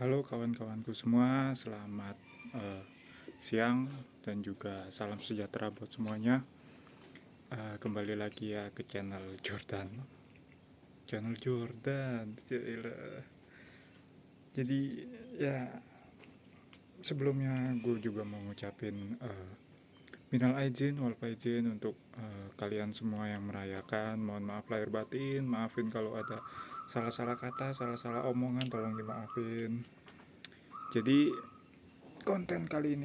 Halo kawan-kawanku semua, selamat siang dan juga salam sejahtera buat semuanya. Kembali lagi ya ke channel Jordan. Jadi ya sebelumnya gue juga mau ngucapin minal aidin wal faizin untuk kalian semua yang merayakan. Mohon maaf lahir batin, maafin kalau ada salah-salah kata, salah-salah omongan, tolong dimaafin. Jadi konten kali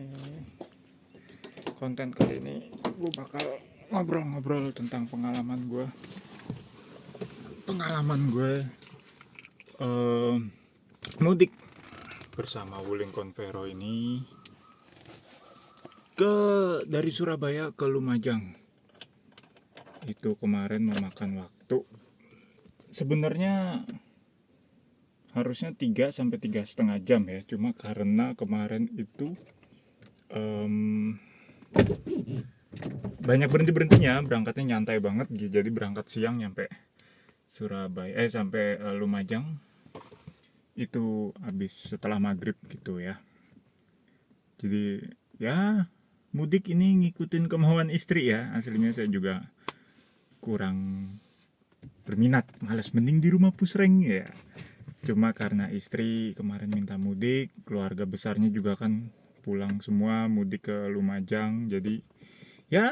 ini gue bakal ngobrol-ngobrol tentang pengalaman gue mudik bersama Wuling Convero ini dari Surabaya ke Lumajang. Itu kemarin memakan waktu sebenarnya harusnya 3 sampai 3,5 jam ya, cuma karena kemarin itu banyak berhentinya, berangkatnya nyantai banget, jadi berangkat siang nyampe Surabaya sampai Lumajang itu habis setelah maghrib gitu ya. Jadi ya mudik ini ngikutin kemauan istri ya, aslinya saya juga kurang berminat, malas, mending di rumah pusreng ya. Cuma karena istri kemarin minta mudik, keluarga besarnya juga kan pulang semua mudik ke Lumajang, jadi ya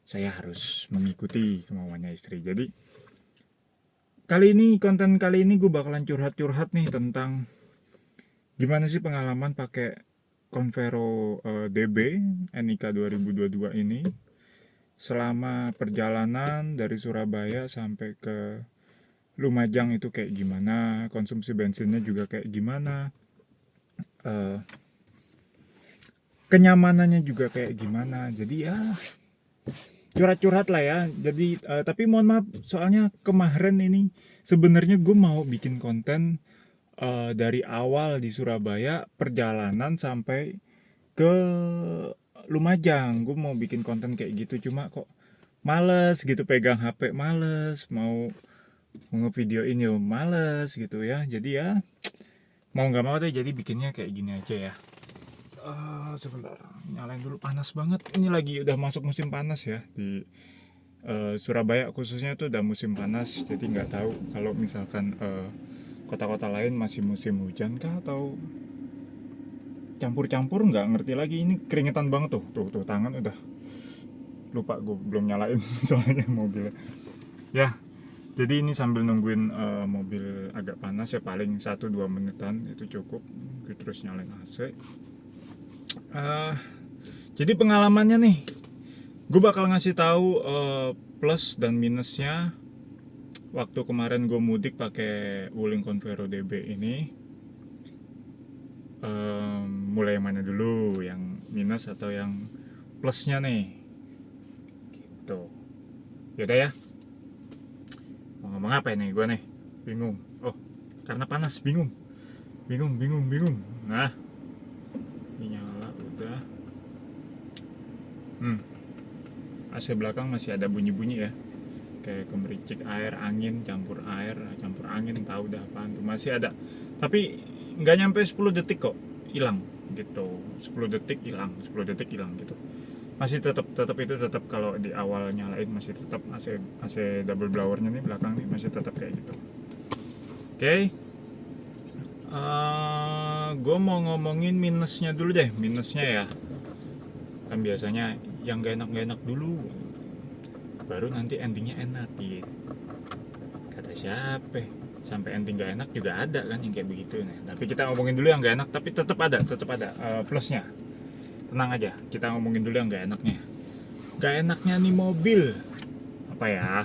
saya harus mengikuti kemauannya istri. Jadi konten kali ini gue bakalan curhat-curhat nih tentang gimana sih pengalaman pakai Convero DB NIK 2022 ini selama perjalanan dari Surabaya sampai ke Lumajang. Itu kayak gimana, konsumsi bensinnya juga kayak gimana, kenyamanannya juga kayak gimana. Jadi ya curhat-curhat lah ya. Jadi tapi mohon maaf soalnya kemarin ini sebenarnya gue mau bikin konten dari awal di Surabaya perjalanan sampai ke Lumajang. Gue mau bikin konten kayak gitu, cuma kok males gitu pegang HP, males mau ngevideoin ya males gitu ya. Jadi ya mau nggak mau deh, jadi bikinnya kayak gini aja ya. Sebentar, nyalain dulu, panas banget. Ini lagi udah masuk musim panas ya di Surabaya khususnya tuh udah musim panas. Jadi nggak tahu kalau misalkan kota-kota lain masih musim hujan kah atau campur-campur, nggak ngerti lagi. Ini keringetan banget tuh tangan udah lupa gue belum nyalain soalnya mobilnya ya. Jadi ini sambil nungguin mobil agak panas ya, paling 1-2 menitan itu cukup. Gue terus nyalain AC. Jadi pengalamannya nih, gue bakal ngasih tahu plus dan minusnya waktu kemarin gue mudik pakai Wuling Convero DB ini. Mulai yang mana dulu, yang minus atau yang plusnya nih? Gitu. Yaudah ya. Mau ngomong apa nih gue nih? Bingung. Oh, karena panas, bingung. Nah, ini nyala udah. AC belakang masih ada bunyi-bunyi ya, kayak gemericik air, angin, campur angin, tahu dah apaan tuh, masih ada. Tapi nggak nyampe 10 detik kok hilang gitu. 10 detik hilang gitu. Masih tetap itu tetap, kalau di awal nyalain masih tetap AC double blowernya nih belakang nih masih tetap kayak gitu. Oke. Gue mau ngomongin minusnya dulu deh. Minusnya ya, kan biasanya yang gak enak dulu, baru nanti endingnya enak gitu. Kata siapa? Sampai ending gak enak juga ada kan yang kayak begitu. Nah, tapi kita ngomongin dulu yang gak enak, tapi tetap ada plusnya. Tenang aja, kita ngomongin dulu yang gak enaknya. Gak enaknya nih mobil apa ya?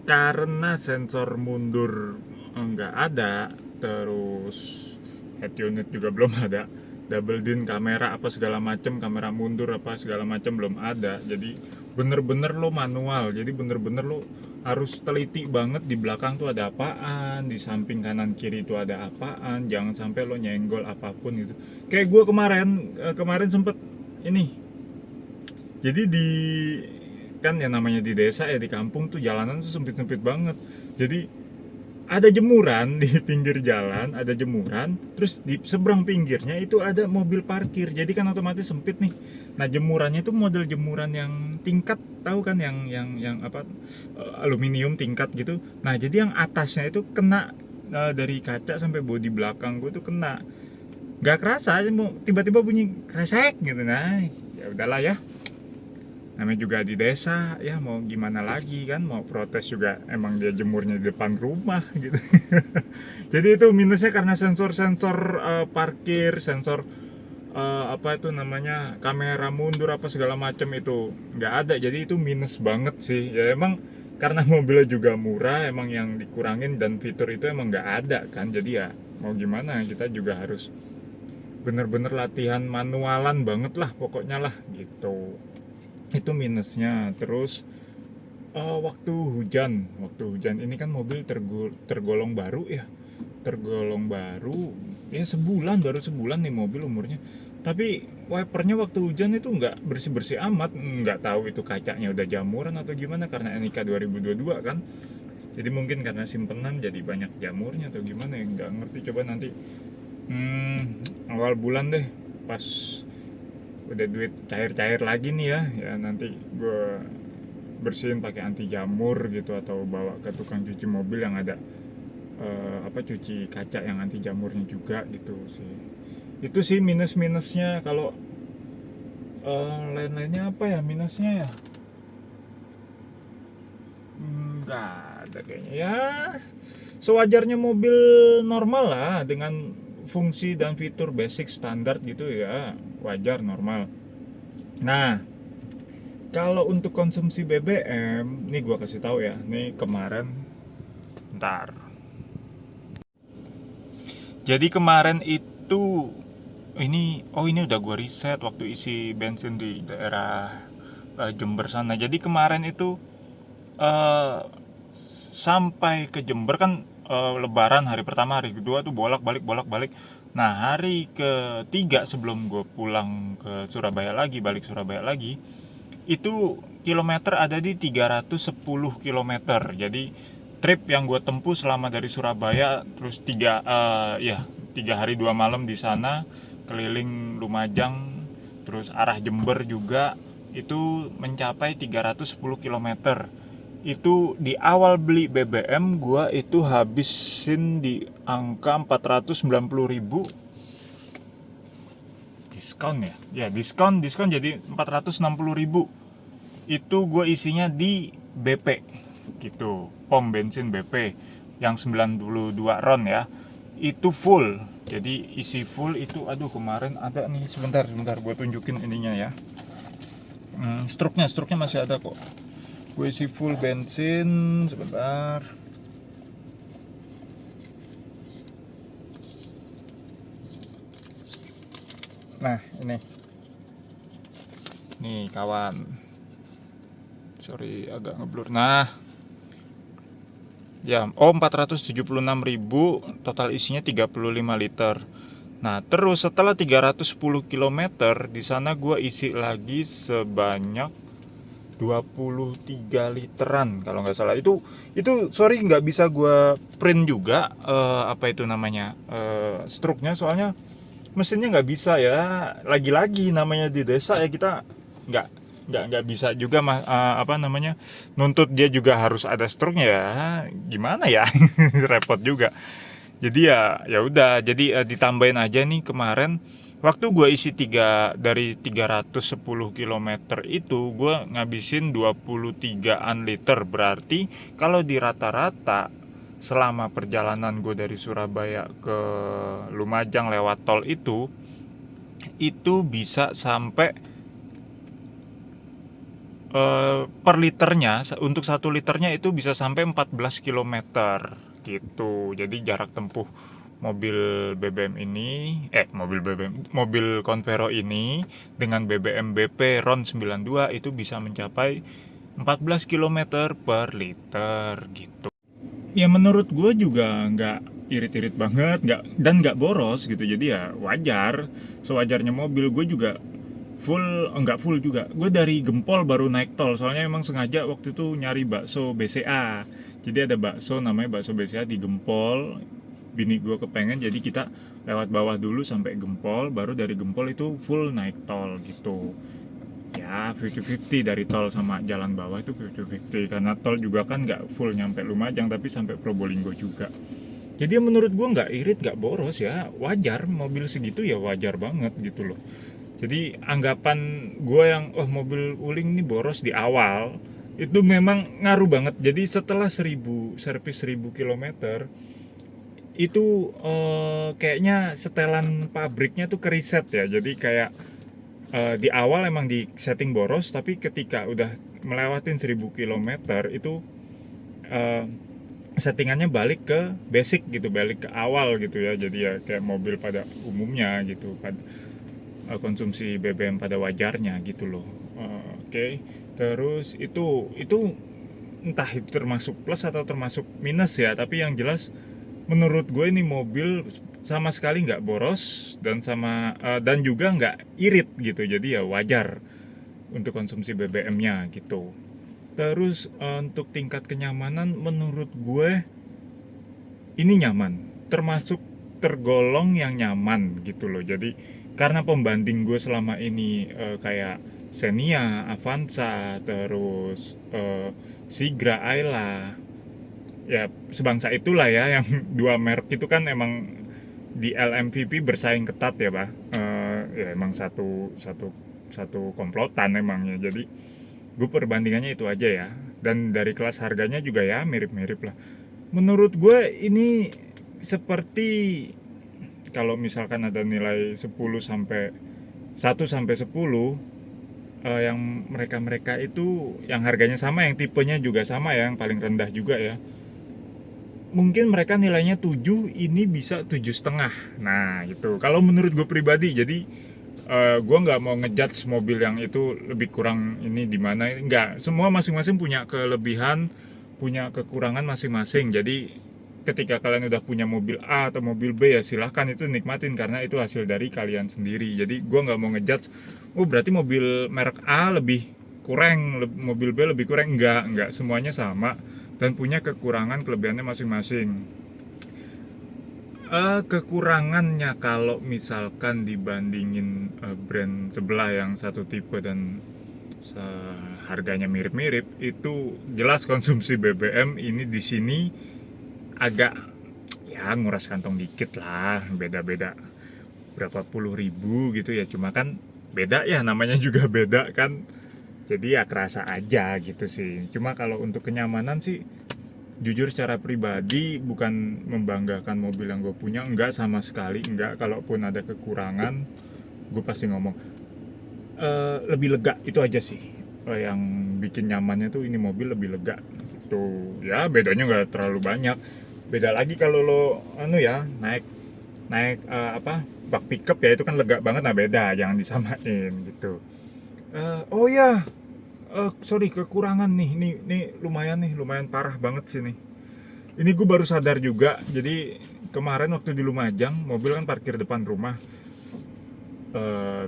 Karena sensor mundur nggak ada, terus head unit juga belum ada, double din kamera apa segala macem, kamera mundur apa segala macem belum ada. Jadi bener-bener lo manual, jadi bener-bener lo harus teliti banget di belakang tuh ada apaan, di samping kanan kiri tuh ada apaan, jangan sampai lo nyenggol apapun gitu. Kayak gue kemarin sempet ini, jadi kan ya namanya di desa ya, di kampung tuh jalanan tuh sempit-sempit banget. Jadi ada jemuran di pinggir jalan, ada jemuran, terus di seberang pinggirnya itu ada mobil parkir, jadi kan otomatis sempit nih. Nah jemurannya itu model jemuran yang tingkat, tahu kan, yang apa, aluminium tingkat gitu. Nah jadi yang atasnya itu kena, dari kaca sampai bodi belakang gue tuh kena. Gak kerasa aja, mau tiba-tiba bunyi kresek gitu. Nah ya udahlah ya, namanya juga di desa ya, mau gimana lagi kan, mau protes juga, emang dia jemurnya di depan rumah gitu. Jadi itu minusnya karena sensor-sensor, parkir, sensor, apa itu namanya, kamera mundur apa segala macam itu nggak ada. Jadi itu minus banget sih ya, emang karena mobilnya juga murah, emang yang dikurangin dan fitur itu emang nggak ada kan. Jadi ya mau gimana, kita juga harus bener-bener latihan manualan banget lah pokoknya lah gitu. Itu minusnya. Terus, waktu hujan ini kan mobil tergolong baru ya, tergolong baru ya, baru sebulan nih mobil umurnya. Tapi wipernya waktu hujan itu nggak bersih-bersih amat, nggak tahu itu kacanya udah jamuran atau gimana, karena NIK 2022 kan. Jadi mungkin karena simpenan jadi banyak jamurnya atau gimana ya, nggak ngerti. Coba nanti, awal bulan deh, pas udah duit cair-cair lagi nih ya, ya nanti gue bersihin pakai anti jamur gitu, atau bawa ke tukang cuci mobil yang ada, apa, cuci kaca yang anti jamurnya juga gitu sih. Itu sih minus-minusnya. Kalau, lain-lainnya apa ya minusnya ya, nggak ada kayaknya ya. Sewajarnya mobil normal lah, dengan fungsi dan fitur basic standar gitu ya, wajar, normal. Nah, kalau untuk konsumsi BBM, nih gua kasih tahu ya. Nih kemarin, ntar. Jadi kemarin itu, ini udah gua riset waktu isi bensin di daerah, Jember sana. Jadi kemarin itu, eh, sampai ke Jember kan, Lebaran hari pertama, hari kedua tuh bolak-balik. Nah hari ketiga sebelum gue pulang ke Surabaya lagi, balik Surabaya lagi, itu kilometer ada di 310 kilometer. Jadi trip yang gue tempuh selama dari Surabaya, terus 3 hari 2 malam di sana, keliling Lumajang, terus arah Jember juga, itu mencapai 310 kilometer. Itu di awal beli BBM gua itu habisin di angka 490.000 diskon ya. Ya, diskon jadi 460.000. Itu gue isinya di BP gitu, pom bensin BP yang 92 ron ya. Itu full. Jadi isi full itu, aduh kemarin ada nih, sebentar gue tunjukin ininya ya. Struknya masih ada kok. Gue isi full bensin, sebentar. Nah ini nih kawan, sorry agak ngeblur. Nah ya, 476.000, total isinya 35 liter. Nah terus setelah 310 km di sana gue isi lagi sebanyak 23 literan kalau nggak salah. Itu sorry nggak bisa gue print juga, apa itu namanya, struknya, soalnya mesinnya nggak bisa ya. Lagi-lagi namanya di desa ya, kita nggak bisa juga apa namanya, nuntut dia juga harus ada struknya ya, gimana ya. Repot juga. Jadi ya udah, jadi, ditambahin aja nih kemarin. Waktu gue isi dari 310 km itu gue ngabisin 23an liter. Berarti kalau di rata-rata selama perjalanan gue dari Surabaya ke Lumajang lewat tol itu bisa sampai, per liternya, untuk 1 liternya itu bisa sampai 14 km gitu. Jadi jarak tempuh mobil BBM ini, mobil Convero ini dengan BBM BP RON 92 itu bisa mencapai 14 km per liter gitu. Ya menurut gue juga nggak irit-irit banget, nggak boros gitu. Jadi ya wajar, sewajarnya mobil. Gue juga enggak full juga. Gue dari Gempol baru naik tol, soalnya emang sengaja waktu itu nyari bakso BCA. Jadi ada bakso namanya bakso BCA di Gempol. Bini gue kepengen, jadi kita lewat bawah dulu sampai Gempol, baru dari Gempol itu full naik tol gitu. Ya 50-50 dari tol sama jalan bawah itu 50-50, karena tol juga kan nggak full nyampe Lumajang tapi sampai Probolinggo juga. Jadi menurut gue nggak irit, nggak boros ya, wajar mobil segitu ya, wajar banget gitu loh. Jadi anggapan gue yang mobil Wuling ini boros di awal itu memang ngaruh banget. Jadi setelah 1000 servis 1000 kilometer itu kayaknya setelan pabriknya tuh keriset ya. Jadi kayak di awal emang di setting boros, tapi ketika udah melewatin 1000 kilometer itu eh, settingannya balik ke basic gitu, balik ke awal gitu ya. Jadi ya kayak mobil pada umumnya gitu, pada konsumsi BBM pada wajarnya gitu loh. Oke. Terus itu entah itu termasuk plus atau termasuk minus ya, tapi yang jelas menurut gue ini mobil sama sekali nggak boros dan juga nggak irit gitu, jadi ya wajar untuk konsumsi BBM-nya gitu. Terus untuk tingkat kenyamanan menurut gue ini nyaman, termasuk tergolong yang nyaman gitu loh. Jadi karena pembanding gue selama ini kayak Xenia, Avanza, terus Sigra, Ayla, ya sebangsa itulah ya, yang dua merek itu kan emang di LMVP bersaing ketat ya, Pak. Ya emang satu komplotan emangnya. Jadi gue perbandingannya itu aja ya. Dan dari kelas harganya juga ya mirip-mirip lah. Menurut gue ini seperti kalau misalkan ada nilai 1 sampai 10 yang mereka-mereka itu yang harganya sama, yang tipenya juga sama ya, yang paling rendah juga ya. Mungkin mereka nilainya 7, ini bisa 7,5. Nah itu kalau menurut gue pribadi. Jadi gue nggak mau ngejudge mobil yang itu lebih kurang ini di mana, nggak. Semua masing-masing punya kelebihan, punya kekurangan masing-masing. Jadi ketika kalian udah punya mobil A atau mobil B ya silahkan itu nikmatin, karena itu hasil dari kalian sendiri. Jadi gue nggak mau ngejudge, berarti mobil merek A lebih kurang, mobil B lebih kurang. Enggak, semuanya sama dan punya kekurangan kelebihannya masing-masing. Kekurangannya kalau misalkan dibandingin brand sebelah yang satu tipe dan harganya mirip-mirip, itu jelas konsumsi BBM ini di sini agak ya nguras kantong dikit lah, beda-beda berapa puluh ribu gitu ya, cuma kan beda ya, namanya juga beda kan, jadi ya kerasa aja gitu sih. Cuma kalau untuk kenyamanan sih, jujur secara pribadi bukan membanggakan mobil yang gue punya, enggak sama sekali, enggak. Kalaupun ada kekurangan gue pasti ngomong lebih lega, itu aja sih yang bikin nyamannya tuh, ini mobil lebih lega gitu ya. Bedanya nggak terlalu banyak. Beda lagi kalau lo naik naik bak pickup ya, itu kan lega banget. Nah beda, jangan disamain gitu. Oh ya, sorry, kekurangan nih lumayan parah banget sih nih. Ini gue baru sadar juga. Jadi kemarin waktu di Lumajang, mobil kan parkir depan rumah.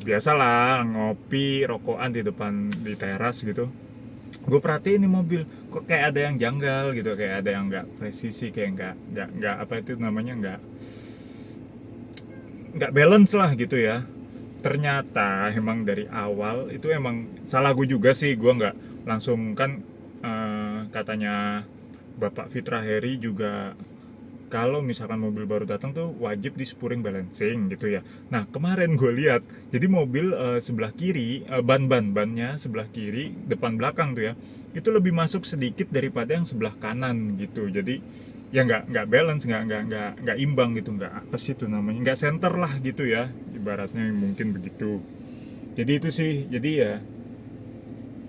Biasalah ngopi, rokokan di depan, di teras gitu. Gue perhatiin nih mobil, kok kayak ada yang janggal gitu, kayak ada yang nggak presisi, kayak nggak apa itu namanya, nggak balance lah gitu ya. Ternyata emang dari awal itu emang salah gue juga sih. Gue nggak langsung kan, katanya Bapak Fitra Heri juga, kalau misalkan mobil baru datang tuh wajib di spring balancing gitu ya. Nah kemarin gue lihat, jadi mobil sebelah kiri, bannya sebelah kiri depan belakang tuh ya, itu lebih masuk sedikit daripada yang sebelah kanan gitu. Jadi ya nggak balance, nggak imbang gitu, nggak apa sih itu namanya, nggak center lah gitu ya, ibaratnya mungkin begitu. Jadi itu sih, jadi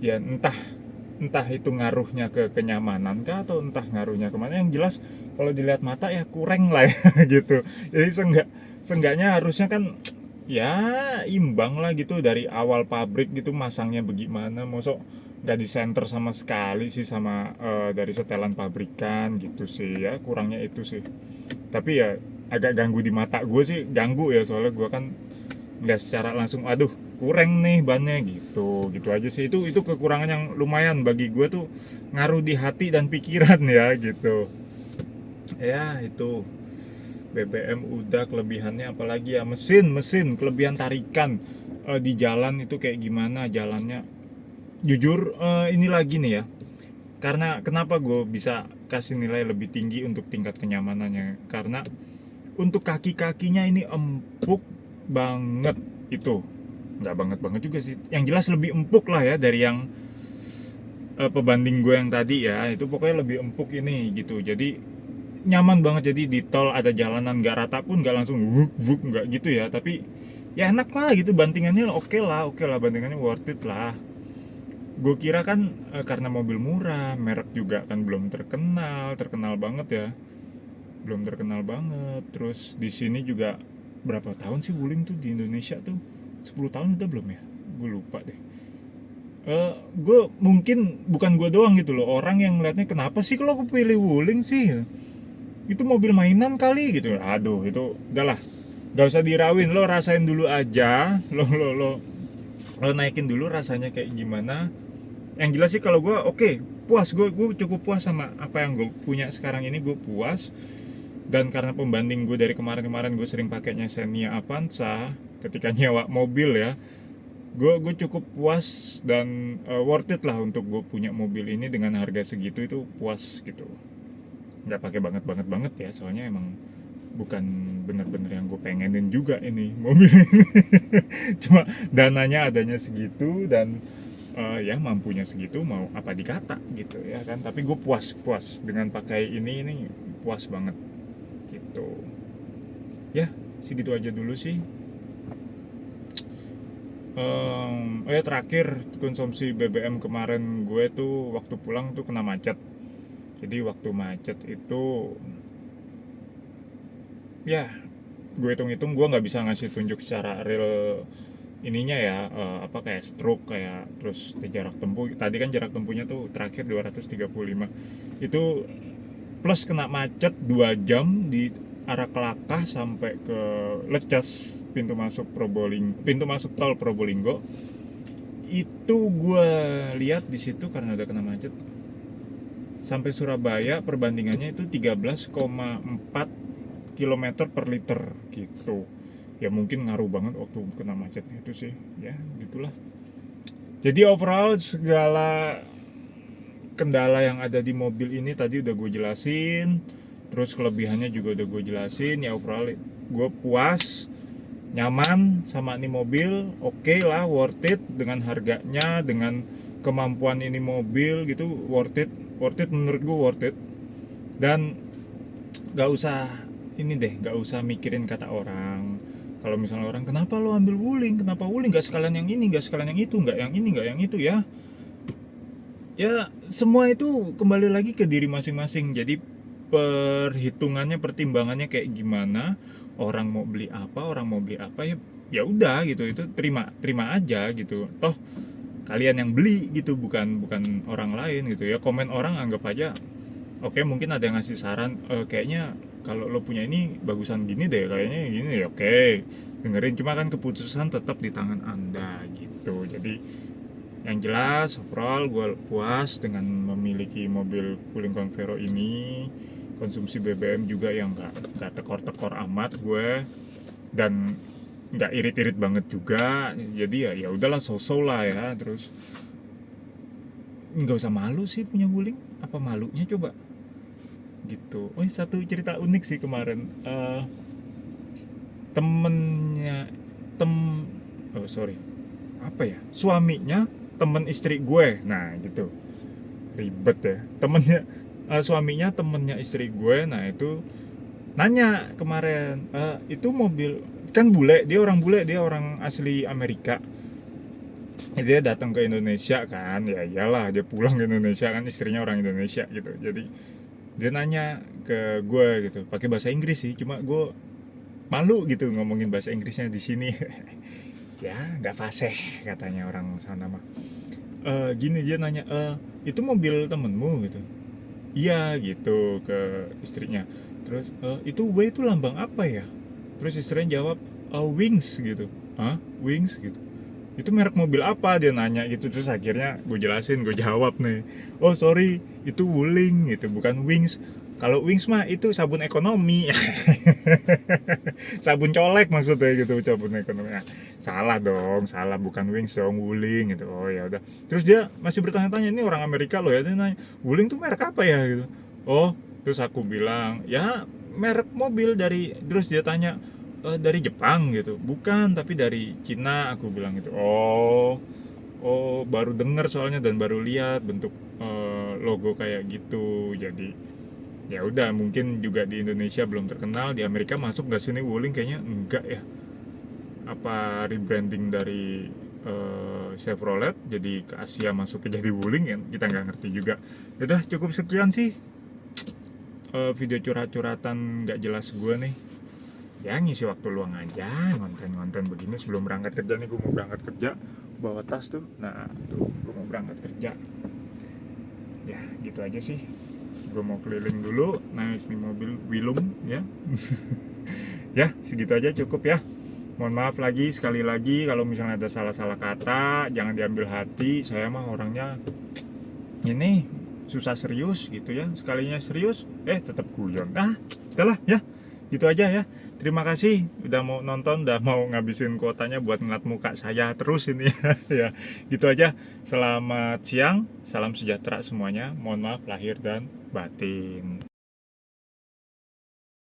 ya entah itu ngaruhnya ke kenyamanan kah, atau entah ngaruhnya kemana. Yang jelas kalau dilihat mata ya kurang lah ya gitu. Jadi seenggaknya harusnya kan ya imbang lah gitu, dari awal pabrik gitu masangnya bagaimana, mosok nggak di center sama sekali sih, sama dari setelan pabrikan gitu sih ya, kurangnya itu sih. Tapi ya agak ganggu di mata gue sih, ganggu ya, soalnya gue kan nggak secara langsung, aduh kurang nih bannya gitu gitu aja sih. Itu kekurangan yang lumayan bagi gue tuh, ngaruh di hati dan pikiran ya gitu ya. Itu BBM udah, kelebihannya apalagi ya, mesin mesin kelebihan tarikan di jalan itu kayak gimana jalannya. Jujur ini lagi nih ya, karena kenapa gue bisa kasih nilai lebih tinggi untuk tingkat kenyamanannya, karena untuk kaki-kakinya ini empuk banget. Itu nggak banget banget juga sih, yang jelas lebih empuk lah ya dari yang pebanding gue yang tadi ya. Itu pokoknya lebih empuk ini gitu, jadi nyaman banget. Jadi di tol ada jalanan nggak rata pun nggak langsung wuk wuk, nggak gitu ya, tapi ya enak lah gitu. Bantingannya oke lah, oke lah, bantingannya worth it lah. Gue kira kan karena mobil murah, merek juga kan belum terkenal terkenal banget ya, belum terkenal banget. Terus di sini juga berapa tahun sih Wuling tuh di Indonesia tuh, 10 tahun udah belum ya, gue lupa deh. Gue mungkin bukan gue doang gitu loh, orang yang ngeliatnya kenapa sih kalau aku pilih Wuling sih, itu mobil mainan kali gitu. Aduh, itu udahlah, gak usah dirawin, lo rasain dulu aja, lo naikin dulu rasanya kayak gimana. Yang jelas sih kalau gue oke, puas. Gue cukup puas sama apa yang gue punya sekarang ini, gue puas. Dan karena pembanding gue dari kemarin-kemarin gue sering pakainya Xenia Avanza ketika nyewa mobil ya, gue cukup puas dan worth it lah untuk gue punya mobil ini dengan harga segitu. Itu puas gitu, nggak pakai banget banget banget ya, soalnya emang bukan bener-bener yang gue pengenin juga ini mobil ini. Cuma dananya adanya segitu, dan ya mampunya segitu, mau apa dikata gitu ya kan. Tapi gue puas dengan pakai ini puas banget gitu ya. Segitu aja dulu sih. Terakhir konsumsi BBM kemarin gue tuh waktu pulang tuh kena macet. Jadi waktu macet itu ya, gue hitung-hitung gue nggak bisa ngasih tunjuk secara real ininya ya, apa kayak stroke kayak. Terus di jarak tempuh tadi kan, jarak tempuhnya tuh terakhir 235, itu plus kena macet 2 jam di arah Kelakah sampai ke Lecas, pintu masuk tol Probolinggo. Itu gue lihat di situ karena udah kena macet, sampai Surabaya perbandingannya itu 13,4 kilometer per liter gitu. Ya mungkin ngaruh banget waktu kena macetnya itu sih ya, gitulah. Jadi overall segala kendala yang ada di mobil ini tadi udah gue jelasin, terus kelebihannya juga udah gue jelasin ya. Overall gue puas, nyaman sama ini mobil, oke lah, worth it dengan harganya, dengan kemampuan ini mobil gitu, worth it, menurut gue worth it. Dan gak usah ini deh, gak usah mikirin kata orang. Kalau misalnya orang, kenapa lo ambil Wuling, kenapa Wuling, gak sekalian yang ini, gak sekalian yang itu, gak yang ini, gak yang itu ya. Ya semua itu kembali lagi ke diri masing-masing. Jadi perhitungannya, pertimbangannya kayak gimana, orang mau beli apa, ya ya udah gitu. Itu terima aja gitu, toh kalian yang beli gitu, bukan bukan orang lain gitu ya. Komen orang anggap aja oke, mungkin ada yang ngasih saran, kayaknya kalau lo punya ini bagusan gini deh, kayaknya gini ya, oke dengerin. Cuma kan keputusan tetap di tangan anda gitu. Jadi yang jelas overall gue puas dengan memiliki mobil Wuling Convero ini. Konsumsi BBM juga yang nggak tekor-tekor amat gue, dan nggak irit-irit banget juga. Jadi ya udahlah, so-so lah ya. Terus nggak usah malu sih punya Wuling, apa malunya coba gitu. Oh, satu cerita unik sih kemarin. Temennya tem oh sorry, apa ya, suaminya temen istri gue, nah gitu, ribet ya. Suaminya temennya istri gue, nah itu nanya kemarin, itu mobil kan bule, dia orang bule, dia orang asli Amerika. Dia datang ke Indonesia kan, ya iyalah dia pulang ke Indonesia kan, istrinya orang Indonesia gitu. Jadi dia nanya ke gue gitu, pakai bahasa Inggris sih, cuma gue malu gitu ngomongin bahasa Inggrisnya di sini. Ya nggak fasih katanya orang sana mah. Gini, dia nanya, itu mobil temenmu gitu. Iya gitu ke istrinya. Terus itu W itu lambang apa ya? Terus istrinya jawab, Wings gitu. Hah? Wings gitu. itu merek mobil apa, dia nanya gitu. Terus akhirnya gue jelasin, gue jawab nih, oh sorry itu Wuling gitu, bukan Wings. Kalau Wings mah itu sabun ekonomi. Sabun colek maksudnya gitu, sabun ekonomi. Nah, salah dong, salah, bukan Wings dong, Wuling gitu. Oh ya udah. Terus dia masih bertanya-tanya, ini orang Amerika loh ya, dia nanya Wuling tuh merek apa ya gitu. Oh, terus aku bilang ya merek mobil dari, terus dia tanya, dari Jepang gitu, bukan, tapi dari Cina, aku bilang gitu. Oh, oh baru dengar soalnya, dan baru lihat bentuk logo kayak gitu. Jadi ya udah, mungkin juga di Indonesia belum terkenal, di Amerika masuk nggak sini Wuling, kayaknya enggak ya. Apa rebranding dari Chevrolet jadi ke Asia masuk ke jadi Wuling ya, kita nggak ngerti juga. Udah cukup sekian sih video curhat-curhatan nggak jelas gue nih, ya ngisi waktu luang aja, ngonten-ngonten begini sebelum berangkat kerja nih. Gue mau berangkat kerja, bawa tas tuh, nah tuh gue mau berangkat kerja. Ya gitu aja sih, gue mau keliling dulu naik nih mobil Wilum ya. Ya segitu aja cukup ya. Mohon maaf lagi sekali lagi kalau misalnya ada salah-salah kata, jangan diambil hati. Saya mah orangnya ini susah serius gitu ya, sekalinya serius tetap guyon. Udahlah ya, gitu aja ya. Terima kasih udah mau nonton, udah mau ngabisin kuotanya buat ngeliat muka saya terus ini. Ya gitu aja. Selamat siang, salam sejahtera semuanya, mohon maaf lahir dan batin.